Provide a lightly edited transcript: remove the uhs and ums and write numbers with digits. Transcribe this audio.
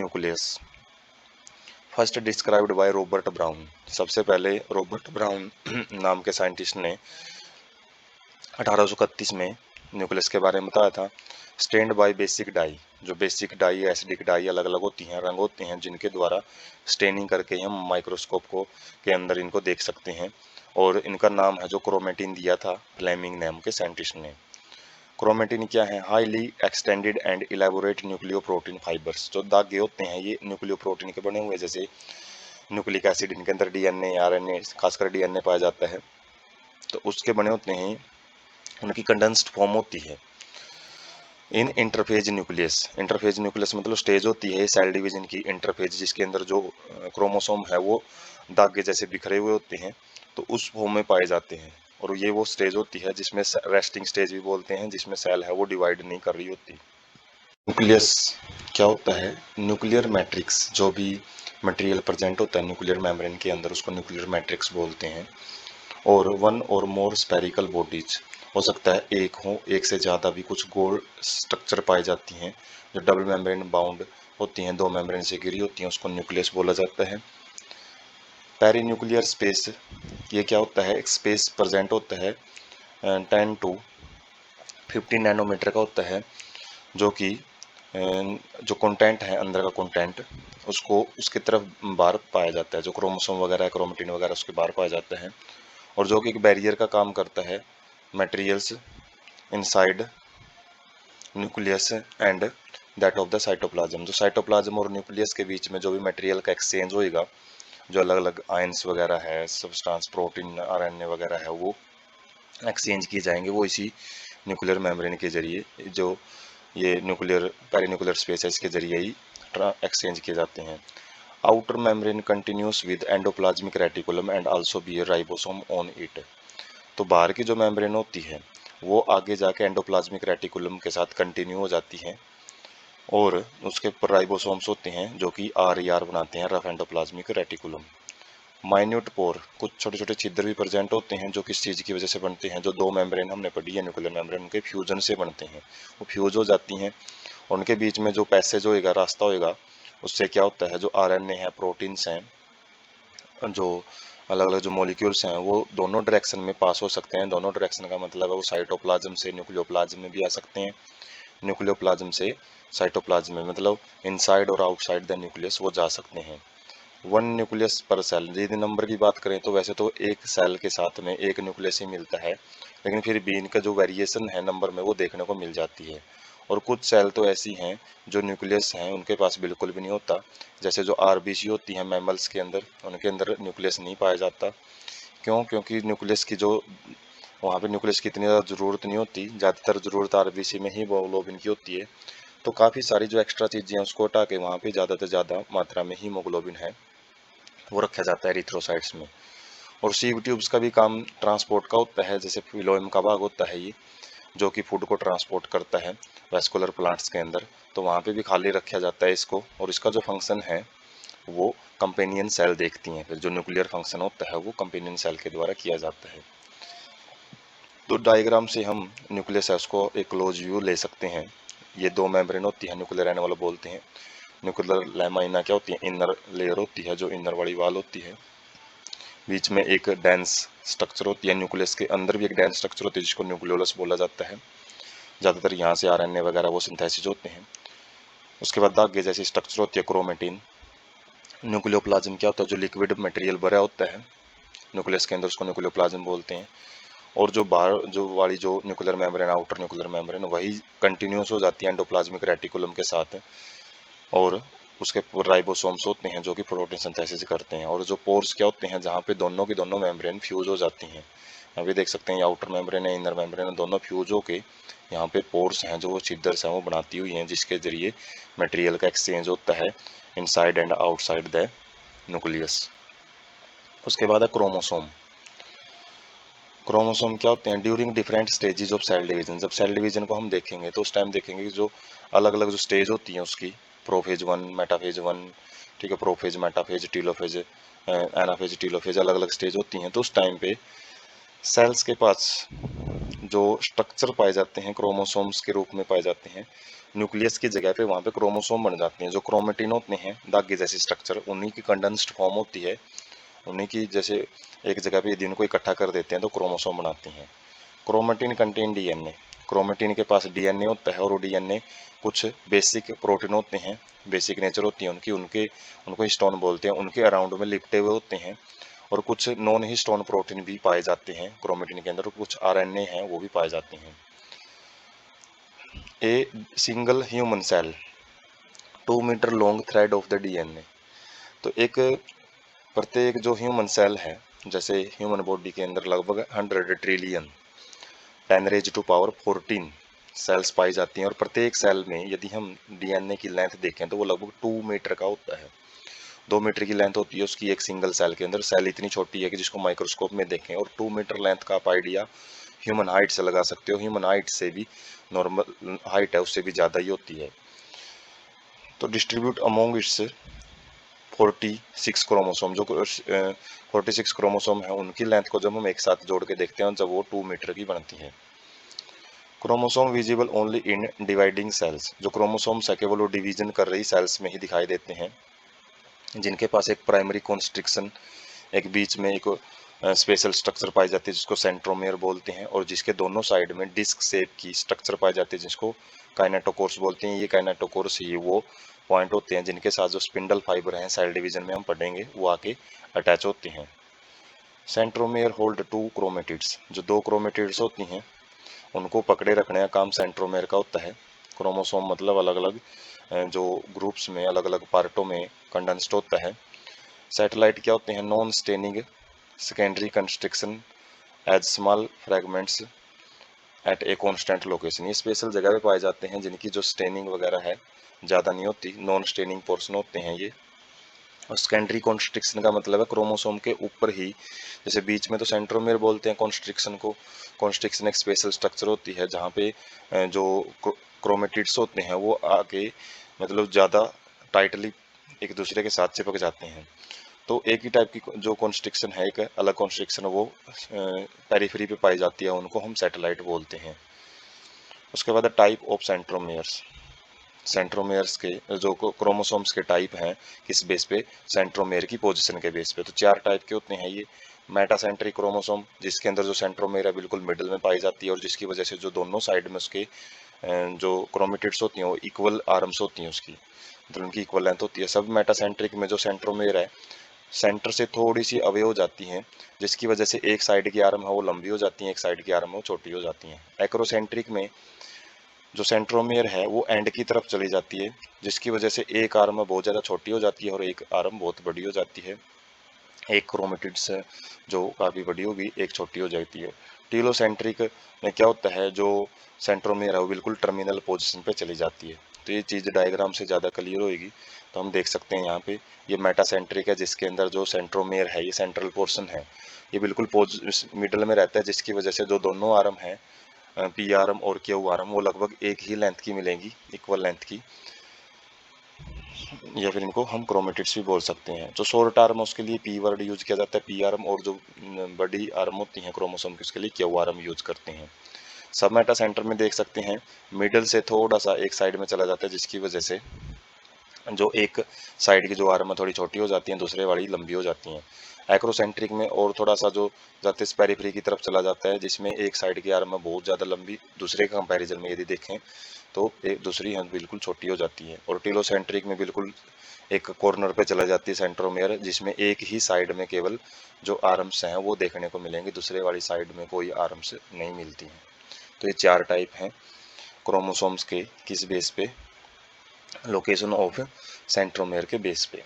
Nucleus first described by Robert brown. सबसे पहले Robert brown नाम के साइंटिस्ट ने 1831 में न्यूक्लियस के बारे में बताया था। स्टेन्ड बाय बेसिक डाई, जो बेसिक डाई एसिडिक डाई अलग अलग होती हैं, रंग होते हैं, जिनके द्वारा स्टेनिंग करके हम माइक्रोस्कोप को के अंदर इनको देख सकते हैं। और इनका नाम है जो क्रोमेटिन दिया था फ्लेमिंग नाम के साइंटिस्ट ने। क्रोमेटिन क्या है? Highly extended and elaborate nucleo protein fibres. जो धागे होते हैं ये न्यूक्लियो प्रोटीन के बने हुए, जैसे न्यूक्लिक एसिड, इनके अंदर डीएनए आरएनए खासकर डीएनए पाया जाता है, तो उसके बने होते हैं, उनकी कंडेंस्ड फॉर्म होती है। इन इंटरफेज न्यूक्लियस, इंटरफेज न्यूक्लियस मतलब स्टेज होती है सेल डिवीजन की इंटरफेज, जिसके अंदर जो क्रोमोसोम है वो धागे जैसे बिखरे हुए होते हैं, तो उस फॉर्म में पाए जाते हैं। और ये वो स्टेज होती है जिसमें रेस्टिंग स्टेज भी बोलते हैं, जिसमें सेल है वो डिवाइड नहीं कर रही होती। न्यूक्लियस क्या होता है? न्यूक्लियर मैट्रिक्स, जो भी मटेरियल प्रेजेंट होता है न्यूक्लियर मेम्ब्रेन के अंदर, उसको न्यूक्लियर मैट्रिक्स बोलते हैं। और वन और मोर स्पेरिकल बॉडीज, हो सकता है एक हो, एक से ज़्यादा भी कुछ गोल स्ट्रक्चर पाई जाती हैं जो डबल मेम्ब्रेन बाउंड होती हैं, दो मेम्ब्रेन से घिरी होती हैं, उसको न्यूक्लियस बोला जाता है। पेरीन्यूक्लियर स्पेस, ये क्या होता है? एक स्पेस प्रेजेंट होता है 10 to 15 नैनोमीटर का होता है, जो कि जो कंटेंट है अंदर का कंटेंट, उसको उसकी तरफ बाहर पाया जाता है, जो क्रोमोसोम वगैरह क्रोमेटिन वगैरह उसके बाहर पाया जाता है, और जो कि एक बैरियर का काम करता है materials inside nucleus and that of the cytoplasm. जो साइटोप्लाज्म और न्यूक्लियस के बीच में जो भी मटेरियल का एक्सचेंज होएगा, जो अलग अलग आयंस वगैरह है, सब्सटेंस प्रोटीन आरएनए वगैरह है, वो एक्सचेंज किए जाएंगे, वो इसी न्यूक्लियर मेम्ब्रेन के जरिए, जो ये न्यूक्लियर पेरीन्यूक्लियर स्पेस है, इसके जरिए ही एक्सचेंज किए जाते हैं। Outer membrane continuous with endoplasmic reticulum and also bear ribosome on it. तो बाहर की जो मेम्ब्रेन होती है वो आगे जाके एंडोप्लाज्मिक रेटिकुलम के साथ कंटिन्यू हो जाती है, और उसके ऊपर राइबोसोम्स होते हैं जो कि आर ई आर बनाते हैं, रफ एंडोप्लाज्मिक रेटिकुलम। माइन्यूट पोर, कुछ छोटे छोटे छिद्र भी प्रेजेंट होते हैं, जो किस चीज़ की वजह से बनते हैं? जो दो मेम्ब्रेन हमने पढ़ी है न्यूक्लियर मेम्ब्रेन, उनके फ्यूजन से बनते हैं, वो फ्यूज हो जाती हैं, और उनके बीच में जो पैसेज होएगा, रास्ता होएगा, उससे क्या होता है? जो आरएनए है, प्रोटीन्स हैं, जो अलग अलग जो मॉलिक्यूल्स हैं, वो दोनों डायरेक्शन में पास हो सकते हैं। दोनों डायरेक्शन का मतलब है वो साइटोप्लाज्म से न्यूक्लियोप्लाज्म में भी आ सकते हैं, न्यूक्लियोप्लाज्म से साइटोप्लाज्म में, मतलब इनसाइड और आउटसाइड द न्यूक्लियस वो जा सकते हैं। वन न्यूक्लियस पर सेल, यदि नंबर की बात करें तो वैसे तो एक सेल के साथ में एक न्यूक्लियस ही मिलता है, लेकिन फिर भी इनका जो वेरिएशन है नंबर में वो देखने को मिल जाती है। और कुछ सेल तो ऐसी हैं जो न्यूक्लियस हैं उनके पास बिल्कुल भी नहीं होता, जैसे जो आरबीसी होती हैं मैमल्स के अंदर, उनके अंदर न्यूक्लियस नहीं पाया जाता। क्यों? क्योंकि न्यूक्लियस की जो वहाँ पे न्यूक्लियस की इतनी ज़्यादा ज़रूरत नहीं होती, ज़्यादातर ज़रूरत आरबीसी में ही हीमोग्लोबिन की होती है। तो काफ़ी सारी जो एक्स्ट्रा चीज़ें हैं उसको हटा के वहाँ पे ज़्यादा से ज़्यादा मात्रा में हीमोग्लोबिन है वो रखा जाता है एरिथ्रोसाइट्स में। और सीव ट्यूब्स का भी काम ट्रांसपोर्ट का होता है, जैसे फिलोएम का भाग होता है ये, जो कि फूड को ट्रांसपोर्ट करता है वेस्कुलर प्लांट्स के अंदर, तो वहाँ पे भी खाली रखा जाता है इसको। और इसका जो फंक्शन है वो कंपेनियन सेल देखती हैं, फिर जो न्यूक्लियर फंक्शन होता है वो कंपेनियन सेल के द्वारा किया जाता है। तो डायग्राम से हम न्यूक्लियस है उसको एक क्लोज व्यू ले सकते हैं। ये दो मेम्ब्रेन होती है, न्यूक्लियर एनवलप बोलते हैं। न्यूक्लियर लैमाइना क्या होती है? इनर लेयर होती है, जो इनर वाली वाल होती है। बीच में एक डेंस स्ट्रक्चर होती है, न्यूक्लियस के अंदर भी एक डेंस स्ट्रक्चर होती है जिसको न्यूक्लियोलस बोला जाता है। ज़्यादातर यहाँ से आरएनए वगैरह वो सिंथेसिस होते हैं। उसके बाद धागे जैसी स्ट्रक्चर होती है क्रोमेटिन। न्यूक्लियोप्लाज्म क्या होता है? जो लिक्विड मटेरियल भरा होता है न्यूक्लियस के अंदर, उसको न्यूक्लियोप्लाज्म बोलते हैं। और जो बाहर जो वाली जो nuclear membrane, outer nuclear membrane, वही कंटिन्यूस हो जाती है एंडोप्लाज्मिक रेटिकुलम के साथ, और उसके राइबोसोम्स होते हैं जो कि प्रोटीन सिंथेसिस करते हैं। और जो पोर्स क्या होते हैं? जहाँ पे दोनों की दोनों मेम्ब्रेन फ्यूज हो जाती हैं। अभी देख सकते हैं ये आउटर मेम्ब्रेन है, इनर मेम्ब्रेन है, दोनों फ्यूज होके यहाँ पे पोर्स हैं, जो वो छिद्र हैं वो बनाती हुई हैं, जिसके जरिए मटेरियल का एक्सचेंज होता है inside and outside the nucleus. उसके बाद है क्रोमोसोम। क्रोमोसोम क्या होते हैं? During different stages of cell division, जब सेल डिवीजन को हम देखेंगे तो उस टाइम देखेंगे कि जो अलग अलग जो स्टेज होती हैं उसकी, प्रोफेज वन, मेटाफेज वन, ठीक है, prophase, metaphase, telophase, anaphase, telophase, अलग अलग स्टेज होती हैं। तो उस टाइम पे सेल्स के पास जो स्ट्रक्चर पाए जाते हैं क्रोमोसोम्स के रूप में पाए जाते हैं, न्यूक्लियस की जगह पे वहाँ पे क्रोमोसोम बन जाते हैं। जो क्रोमेटिन होते हैं धागे जैसी स्ट्रक्चर, उन्हीं की कंडेंस्ड फॉर्म होती है, उन्हीं की जैसे एक जगह पे यदि इनको इकट्ठा कर देते हैं तो क्रोमोसोम बनाते हैं। क्रोमेटिन कंटेन डीएनए, क्रोमेटिन के पास डीएनए होता है और वो डीएनए कुछ बेसिक प्रोटीन होते हैं, बेसिक नेचर होती है उनकी, उनको हिस्टोन बोलते हैं, उनके अराउंड में लिपटे हुए होते हैं। और कुछ नॉन हिस्टोन प्रोटीन भी पाए जाते हैं क्रोमेटिन के अंदर, कुछ आरएनए हैं वो भी पाए जाते हैं। A single human cell 2 metre long thread of the DNA. तो एक प्रत्येक जो ह्यूमन सेल है, जैसे ह्यूमन बॉडी के अंदर लगभग 100 ट्रिलियन 10⁻⁴ सेल्स पाई जाती हैं, और प्रत्येक सेल में यदि हम डीएनए की लेंथ देखें तो वो लगभग 2 मीटर का होता है। 2 मीटर की लेंथ होती है उसकी एक सिंगल सेल के अंदर। सेल इतनी छोटी है कि जिसको माइक्रोस्कोप में देखें, और 2 मीटर लेंथ का आप आइडिया ह्यूमन हाइट से लगा सकते हो। ह्यूमन हाइट से भी, नॉर्मल हाइट है उससे भी ज़्यादा ही होती है। तो डिस्ट्रीब्यूट अमोंग इट्स 46 क्रोमोसोम, जो 46 क्रोमोसोम है उनकी लेंथ को जब हम एक साथ जोड़ के देखते हैं जब वो 2 मीटर की बनती है। Chromosome visible only in dividing cells, जो क्रोमोसोम्स है केवल वो डिवीजन कर रही सेल्स में ही दिखाई देते हैं, जिनके पास एक प्राइमरी कॉन्स्ट्रिक्शन, एक बीच में एक स्पेशल स्ट्रक्चर पाई जाती है जिसको सेंट्रोमेयर बोलते हैं, और जिसके दोनों साइड में डिस्क शेप की स्ट्रक्चर पाई जाती है जिसको काइनेटोकोर्स बोलते हैं। ये काइनेटोकोर्स ही वो पॉइंट होते हैं जिनके साथ जो स्पिंडल फाइबर हैं, सेल डिवीजन में हम पढ़ेंगे, वो आके अटैच होते हैं। सेंट्रोमेयर होल्ड 2 क्रोमेटिड्स, जो 2 क्रोमेटिड्स होती हैं उनको पकड़े रखने का काम सेंट्रोमेयर का होता है। क्रोमोसोम मतलब अलग अलग जो ग्रुप्स में अलग अलग पार्टों में कंडेंस्ड होता है। सैटेलाइट क्या होते हैं? Non staining secondary construction as small fragments at a constant location. ये स्पेशल जगह पे पाए जाते हैं जिनकी जो स्टेनिंग वगैरह है ज़्यादा नहीं होती, नॉन स्टेनिंग पोर्शन होते हैं ये। और सेकेंडरी कॉन्स्ट्रिक्शन का मतलब है क्रोमोसोम के ऊपर ही, जैसे बीच में तो सेंट्रोमेयर बोलते हैं कॉन्स्ट्रिक्शन को। कॉन्स्ट्रिक्शन एक स्पेशल स्ट्रक्चर होती है जहाँ पे जो क्रोमेटिड्स होते हैं वो आके मतलब ज़्यादा टाइटली एक दूसरे के साथ चिपक जाते हैं। तो एक ही टाइप की जो कॉन्स्ट्रिक्शन है, एक अलग कॉन्स्ट्रिक्शन वो पेरिफेरी पे पाई जाती है, उनको हम सैटेलाइट बोलते हैं। उसके बाद टाइप ऑफ सेंट्रोमेयर्स, सेंट्रोमेयर्स के जो क्रोमोसोम्स के टाइप हैं किस बेस पे? सेंट्रोमेयर की पोजीशन के बेस पे। तो 4 टाइप के होते हैं ये। मेटासेंट्रिक क्रोमोसोम, जिसके अंदर जो सेंट्रोमेयर है बिल्कुल मिडिल में पाई जाती है, और जिसकी वजह से जो दोनों साइड में उसके जो क्रोमेटिड्स होती हैं वो इक्वल आर्म्स होती हैं उसकी, मतलब उनकी इक्वल लेंथ होती है। सब मेटासेंट्रिक में जो सेंट्रोमेयर है सेंटर से थोड़ी सी अवे हो जाती हैं, जिसकी वजह से एक साइड की आर्म है वो लंबी हो जाती है, एक साइड की आर्म है वो छोटी हो जाती हैं। एक्रोसेंट्रिक में जो सेंट्रोमियर है वो एंड की तरफ चली जाती है, जिसकी वजह से एक आर्म बहुत ज़्यादा छोटी हो जाती है और एक आर्म बहुत बड़ी हो जाती है। एक क्रोमेटिड्स है जो काफ़ी बड़ी होगी, एक छोटी हो जाती है। टीलोसेंट्रिक में क्या होता है, जो सेंट्रोमियर है वो बिल्कुल टर्मिनल पोजीशन पे चली जाती है। तो ये चीज़ डायग्राम से ज़्यादा क्लियर होगी। तो हम देख सकते हैं यहाँ पे ये मेटासेंट्रिक है, जिसके अंदर जो सेंट्रोमियर है ये सेंट्रल पोर्शन है, ये बिल्कुल मिडल में रहता है, जिसकी वजह से जो दोनों आर्म है पी आर्म और क्यू आर्म वो लगभग एक ही लेंथ की मिलेंगी, इक्वल लेंथ की, या फिर इनको हम क्रोमेटिड्स भी बोल सकते हैं। जो शॉर्ट आर्म है उसके लिए पी वर्ड यूज किया जाता है, पी आर्म, और जो बड़ी आर्म होती हैं क्रोमोसोम की उसके लिए क्यू आर्म यूज करते हैं। सब मेटा सेंटर में देख सकते हैं मिडल से थोड़ा सा एक साइड में चला जाता है, जिसकी वजह से जो एक साइड की जो आर्म है थोड़ी छोटी हो जाती है, दूसरे वाली लंबी हो जाती हैं। एक्रोसेंट्रिक में और थोड़ा सा जो जाते पेरिफेरी की तरफ चला जाता है, जिसमें एक साइड की आर्म है बहुत ज़्यादा लंबी, दूसरे के कंपैरिजन में यदि देखें तो एक दूसरी है बिल्कुल छोटी हो जाती है। और टीलोसेंट्रिक में बिल्कुल एक कॉर्नर पे चला जाती है सेंट्रोमियर, जिसमें एक ही साइड में केवल जो आर्म्स हैं वो देखने को मिलेंगे, दूसरे वाली साइड में कोई आर्म्स नहीं मिलती हैं। तो ये 4 टाइप हैं क्रोमोसोम्स के, किस बेस पे? लोकेशन ऑफ सेंट्रोमेयर के बेस पे।